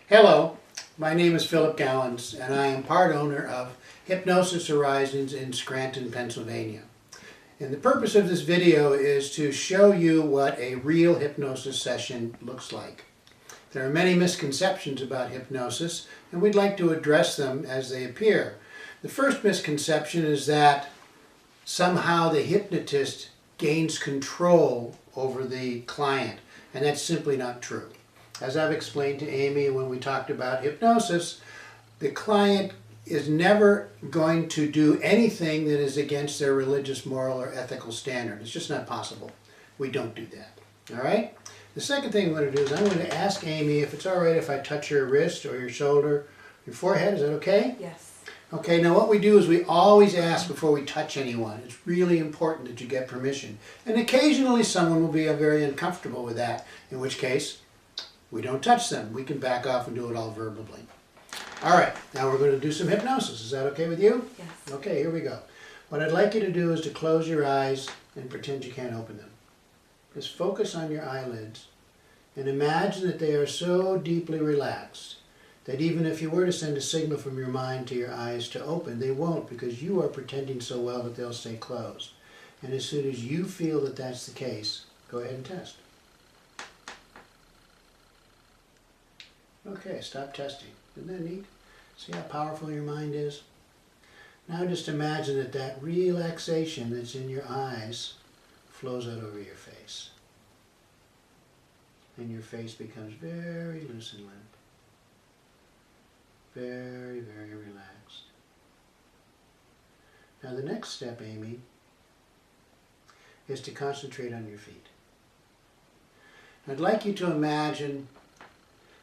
Hello, my name is Philip Gallons and I am part owner of Hypnosis Horizons in Scranton, Pennsylvania. And the purpose of this video is to show you what a real hypnosis session looks like. There are many misconceptions about hypnosis and we'd like to address them as they appear. The first misconception is that somehow the hypnotist gains control over the client, and that's simply not true. As I've explained to Amy when we talked about hypnosis, the client is never going to do anything that is against their religious, moral, or ethical standard. It's just not possible. We don't do that. All right? The second thing I'm going to do is I'm going to ask Amy if it's all right if I touch your wrist or your shoulder, your forehead. Is that okay? Yes. Okay, now what we do is we always ask before we touch anyone. It's really important that you get permission. And occasionally someone will be very uncomfortable with that, in which case we don't touch them. We can back off and do it all verbally. All right, now we're going to do some hypnosis. Is that okay with you? Yes. Okay, here we go. What I'd like you to do is to close your eyes and pretend you can't open them. Just focus on your eyelids and imagine that they are so deeply relaxed that even if you were to send a signal from your mind to your eyes to open, they won't, because you are pretending so well that they'll stay closed. And as soon as you feel that that's the case, go ahead and test. Okay, stop testing. Isn't that neat? See how powerful your mind is? Now just imagine that that relaxation that's in your eyes flows out over your face. And your face becomes very loose and limp. Very, very relaxed. Now the next step, Amy, is to concentrate on your feet. I'd like you to imagine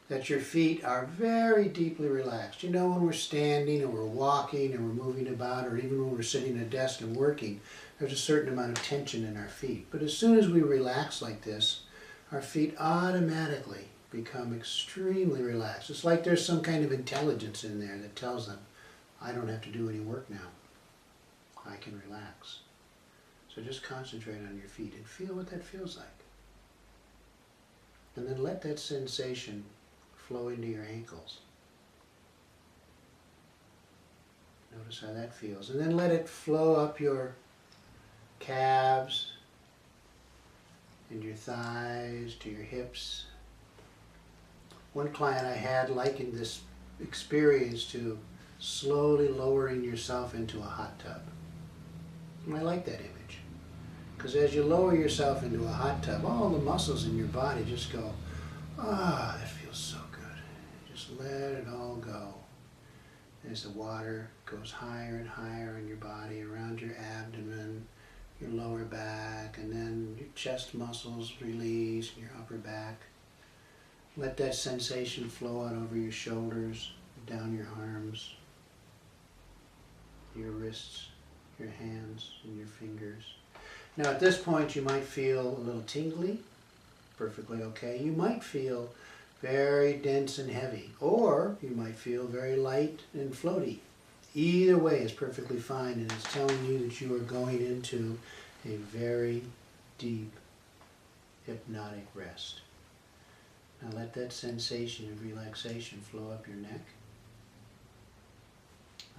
that your feet are very deeply relaxed. You know, when we're standing or we're walking or we're moving about, or even when we're sitting at a desk and working, there's a certain amount of tension in our feet. But as soon as we relax like this, our feet automatically become extremely relaxed. It's like there's some kind of intelligence in there that tells them, I don't have to do any work now. I can relax. So just concentrate on your feet and feel what that feels like. And then let that sensation flow into your ankles. Notice how that feels. And then let it flow up your calves and your thighs to your hips. One client I had likened this experience to slowly lowering yourself into a hot tub. And I like that image. Because as you lower yourself into a hot tub, all the muscles in your body just go, ah, that feels so good. Just let it all go. As the water goes higher and higher in your body, around your abdomen, your lower back, and then your chest muscles release, your upper back. Let that sensation flow out over your shoulders, down your arms, your wrists, your hands, and your fingers. Now at this point you might feel a little tingly, perfectly okay. You might feel very dense and heavy, or you might feel very light and floaty. Either way is perfectly fine, and it's telling you that you are going into a very deep hypnotic rest. Now let that sensation of relaxation flow up your neck,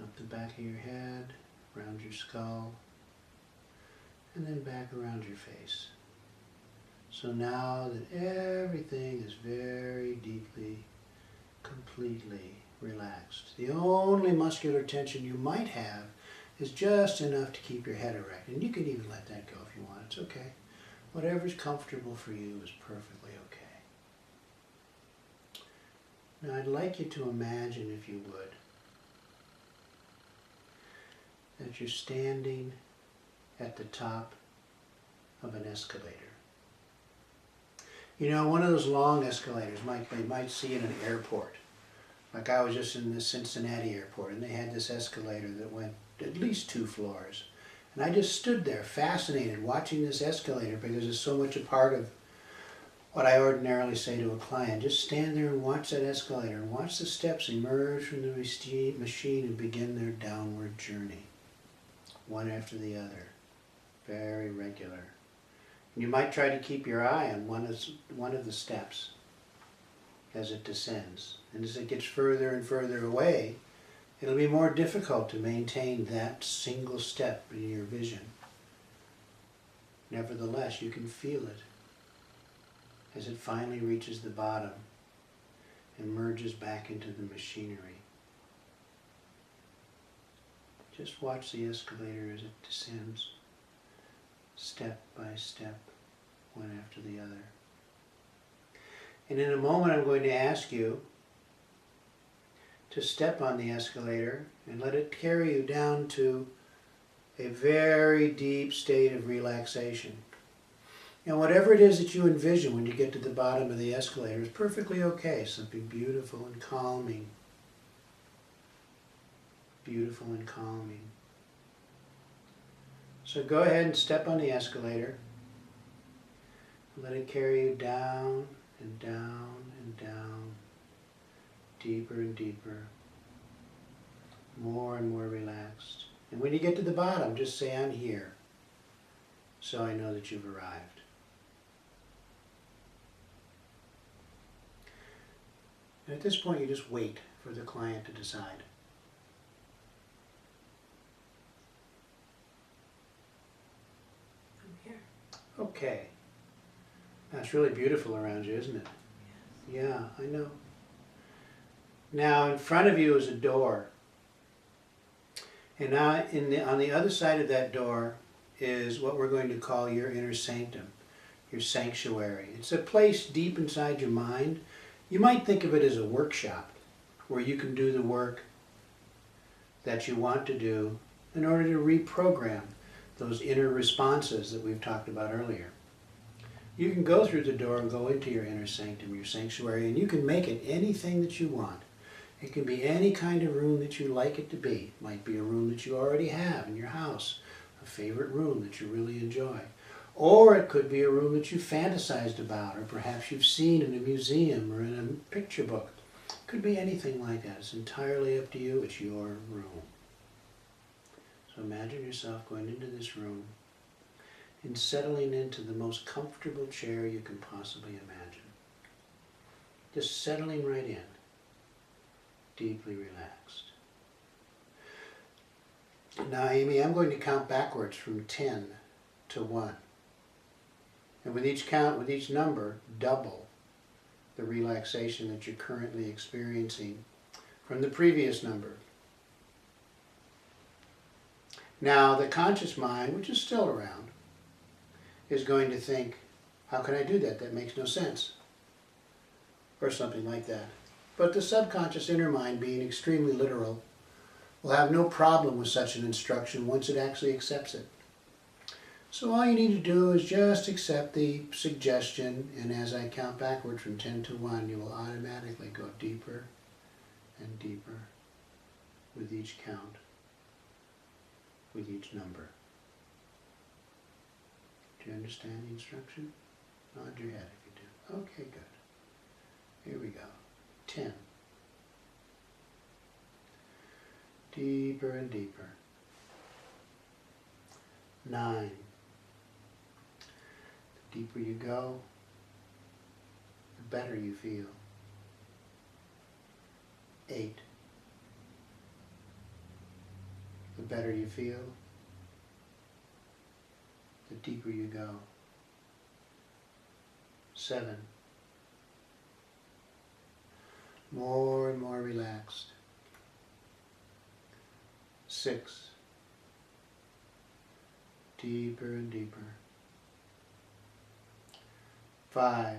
up the back of your head, around your skull, and then back around your face. So now that everything is very deeply, completely relaxed, the only muscular tension you might have is just enough to keep your head erect. And you can even let that go if you want. It's okay. Whatever's comfortable for you is perfectly okay. Now I'd like you to imagine, if you would, that you're standing at the top of an escalator. You know, one of those long escalators you might see in an airport. Like I was just in the Cincinnati airport and they had this escalator that went at least 2 floors. And I just stood there fascinated watching this escalator because it's so much a part of what I ordinarily say to a client. Just stand there and watch that escalator and watch the steps emerge from the machine and begin their downward journey. One after the other. Very regular. And you might try to keep your eye on one of the steps. as it descends. And as it gets further and further away, it'll be more difficult to maintain that single step in your vision. Nevertheless, you can feel it as it finally reaches the bottom and merges back into the machinery. Just watch the escalator as it descends, step by step, one after the other. And in a moment I'm going to ask you to step on the escalator and let it carry you down to a very deep state of relaxation. And whatever it is that you envision when you get to the bottom of the escalator is perfectly okay. Something beautiful and calming. Beautiful and calming. So go ahead and step on the escalator. Let it carry you down and down and down, deeper and deeper, more and more relaxed. And when you get to the bottom, just say, I'm here, so I know that you've arrived. And at this point, you just wait for the client to decide. I'm here. Okay. That's really beautiful around you, isn't it? Yes. Yeah, I know. Now, in front of you is a door. And now, on the other side of that door is what we're going to call your inner sanctum, your sanctuary. It's a place deep inside your mind. You might think of it as a workshop where you can do the work that you want to do in order to reprogram those inner responses that we've talked about earlier. You can go through the door and go into your inner sanctum, your sanctuary, and you can make it anything that you want. It can be any kind of room that you like it to be. It might be a room that you already have in your house, a favorite room that you really enjoy. Or it could be a room that you fantasized about, or perhaps you've seen in a museum or in a picture book. It could be anything like that. It's entirely up to you. It's your room. So imagine yourself going into this room and settling into the most comfortable chair you can possibly imagine. Just settling right in, deeply relaxed. Now, Amy, I'm going to count backwards from 10 to 1. And with each count, with each number, double the relaxation that you're currently experiencing from the previous number. Now, the conscious mind, which is still around, is going to think, how can I do that? That makes no sense. Or something like that. But the subconscious inner mind, being extremely literal, will have no problem with such an instruction once it actually accepts it. So all you need to do is just accept the suggestion, and as I count backwards from 10 to 1, you will automatically go deeper and deeper with each count, with each number. Do you understand the instruction? Nod your head if you do. Okay, good. Here we go. 10. Deeper and deeper. 9. The deeper you go, the better you feel. 8. The better you feel, the deeper you go. 7. More and more relaxed. 6. Deeper and deeper. 5.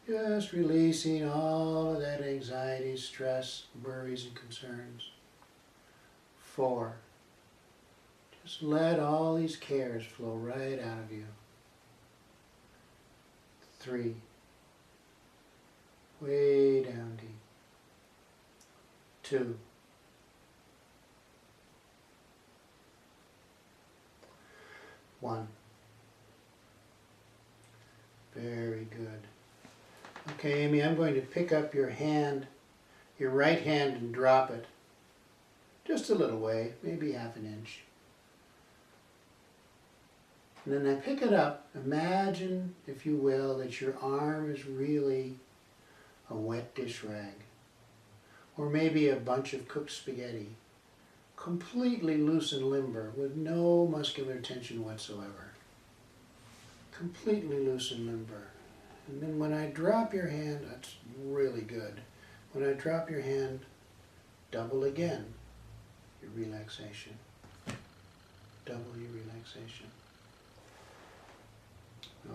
Just releasing all of that anxiety, stress, worries, and concerns. 4. Just let all these cares flow right out of you. 3. Way down deep. 2. 1. Very good. Okay, Amy, I'm going to pick up your hand, your right hand, and drop it just a little way, maybe half an inch. And then I pick it up. Imagine, if you will, that your arm is really a wet dish rag. Or maybe a bunch of cooked spaghetti. Completely loose and limber with no muscular tension whatsoever. Completely loose and limber. And then when I drop your hand, that's really good. When I drop your hand, double again your relaxation. Double your relaxation.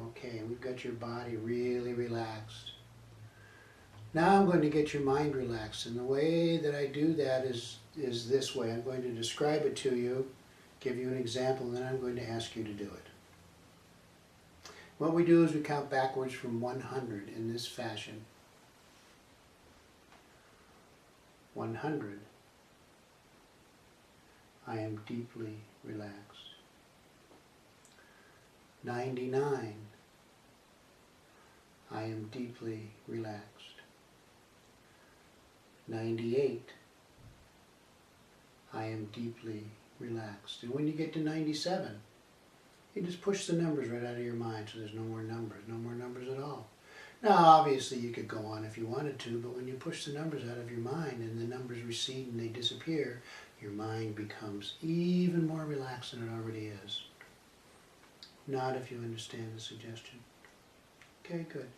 Okay, we've got your body really relaxed. Now I'm going to get your mind relaxed, and the way that I do that is this way. I'm going to describe it to you, give you an example, and then I'm going to ask you to do it. What we do is we count backwards from 100 in this fashion. 100. I am deeply relaxed. 99. I am deeply relaxed. 98. I am deeply relaxed. And when you get to 97, you just push the numbers right out of your mind, so there's no more numbers at all. Now obviously you could go on if you wanted to, but when you push the numbers out of your mind and the numbers recede and they disappear, your mind becomes even more relaxed than it already is. Not if you understand the suggestion. Okay, good.